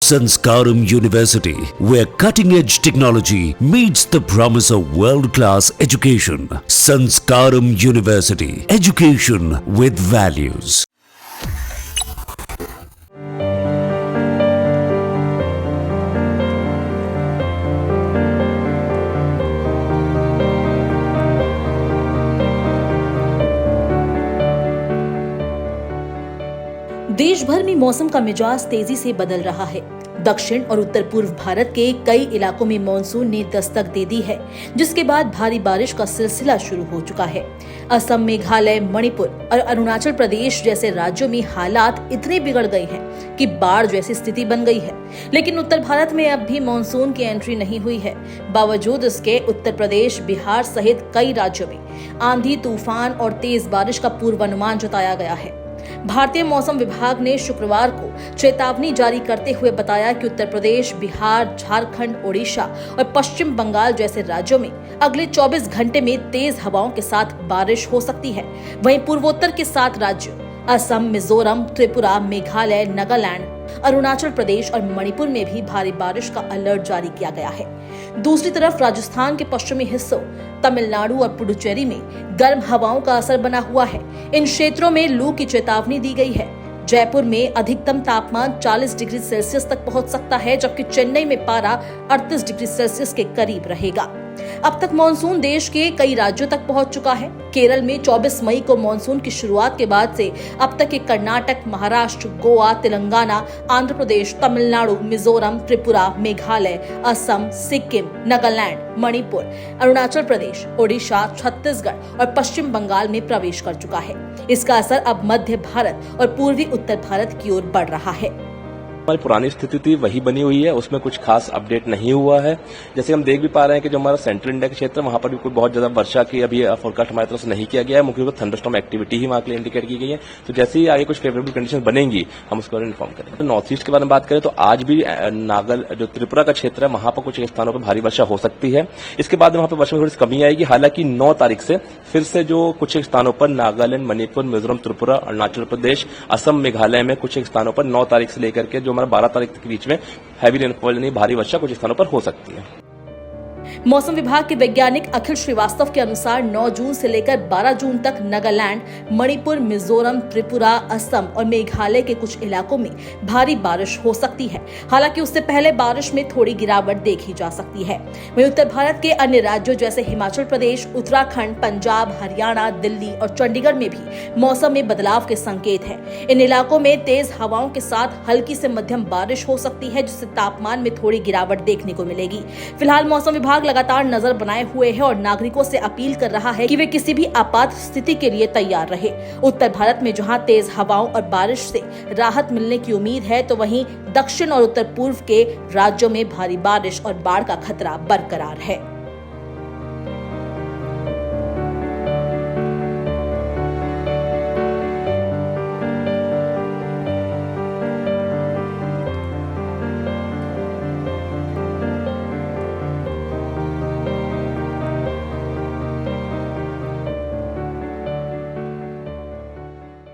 Sanskaram University, where cutting-edge technology meets the promise of world-class education. Sanskaram University, education with values. देश भर में मौसम का मिजाज तेजी से बदल रहा है। दक्षिण और उत्तर पूर्व भारत के कई इलाकों में मानसून ने दस्तक दे दी है, जिसके बाद भारी बारिश का सिलसिला शुरू हो चुका है। असम, मेघालय, मणिपुर और अरुणाचल प्रदेश जैसे राज्यों में हालात इतने बिगड़ गए हैं कि बाढ़ जैसी स्थिति बन गई है। लेकिन उत्तर भारत में अब भी मानसून की एंट्री नहीं हुई है। बावजूद इसके उत्तर प्रदेश, बिहार सहित कई राज्यों में आंधी, तूफान और तेज बारिश का पूर्वानुमान जताया गया है। भारतीय मौसम विभाग ने शुक्रवार को चेतावनी जारी करते हुए बताया कि उत्तर प्रदेश, बिहार, झारखंड, ओडिशा और पश्चिम बंगाल जैसे राज्यों में अगले 24 घंटे में तेज हवाओं के साथ बारिश हो सकती है। वहीं पूर्वोत्तर के 7 राज्यों असम, मिजोरम, त्रिपुरा, मेघालय, नागालैंड, अरुणाचल प्रदेश और मणिपुर में भी भारी बारिश का अलर्ट जारी किया गया है। दूसरी तरफ राजस्थान के पश्चिमी हिस्सों, तमिलनाडु और पुडुचेरी में गर्म हवाओं का असर बना हुआ है। इन क्षेत्रों में लू की चेतावनी दी गई है। जयपुर में अधिकतम तापमान 40 डिग्री सेल्सियस तक पहुंच सकता है, जबकि चेन्नई में पारा 38 डिग्री सेल्सियस के करीब रहेगा। अब तक मानसून देश के कई राज्यों तक पहुंच चुका है। केरल में 24 मई को मानसून की शुरुआत के बाद से अब तक के कर्नाटक, महाराष्ट्र, गोवा, तेलंगाना, आंध्र प्रदेश, तमिलनाडु, मिजोरम, त्रिपुरा, मेघालय, असम, सिक्किम, नागालैंड, मणिपुर, अरुणाचल प्रदेश, ओडिशा, छत्तीसगढ़ और पश्चिम बंगाल में प्रवेश कर चुका है। इसका असर अब मध्य भारत और पूर्वी उत्तर भारत की ओर बढ़ रहा है। हमारी पुरानी स्थिति थी वही बनी हुई है, उसमें कुछ खास अपडेट नहीं हुआ है। जैसे हम देख भी पा रहे हैं कि जो हमारा सेंट्रल इंडिया क्षेत्र, वहां पर भी कोई बहुत ज्यादा वर्षा की अभी फोरकास्ट हमारी तरफ से नहीं किया गया है। मुख्य रूप से थंडरस्टॉर्म एक्टिविटी ही वहां के लिए इंडिकेट की गई है। तो जैसे ही आगे कुछ फेवरेबल कंडीशन बनेंगी, हम उसके बारे में इन्फॉर्म करेंगे। तो नॉर्थ ईस्ट के बारे में बात करें तो आज भी जो त्रिपुरा का क्षेत्र है, वहां पर कुछ स्थानों पर भारी वर्षा हो सकती है। इसके बाद वहां पर वर्षा में थोड़ी कमी आएगी। हालांकि 9 तारीख से फिर से जो कुछ स्थानों पर नागालैंड, मणिपुर, मिजोरम, त्रिपुरा, अरुणाचल प्रदेश, असम, मेघालय में कुछ स्थानों पर 9 तारीख से लेकर के जो हमारा 12 तारीख तक बीच में हैवी रेनफॉल यानी भारी वर्षा कुछ स्थानों पर हो सकती है। मौसम विभाग के वैज्ञानिक अखिल श्रीवास्तव के अनुसार 9 जून से लेकर 12 जून तक नागालैंड, मणिपुर, मिजोरम, त्रिपुरा, असम और मेघालय के कुछ इलाकों में भारी बारिश हो सकती है। हालांकि उससे पहले बारिश में थोड़ी गिरावट देखी जा सकती है। वहीं उत्तर भारत के अन्य राज्यों जैसे हिमाचल प्रदेश, उत्तराखंड, पंजाब, हरियाणा, दिल्ली और चंडीगढ़ में भी मौसम में बदलाव के संकेत है। इन इलाकों में तेज हवाओं के साथ हल्की से मध्यम बारिश हो सकती है, जिससे तापमान में थोड़ी गिरावट देखने को मिलेगी। फिलहाल मौसम विभाग लगातार नजर बनाए हुए है और नागरिकों से अपील कर रहा है कि वे किसी भी आपात स्थिति के लिए तैयार रहे। उत्तर भारत में जहां तेज हवाओं और बारिश से राहत मिलने की उम्मीद है, तो वहीं दक्षिण और उत्तर पूर्व के राज्यों में भारी बारिश और बाढ़ का खतरा बरकरार है।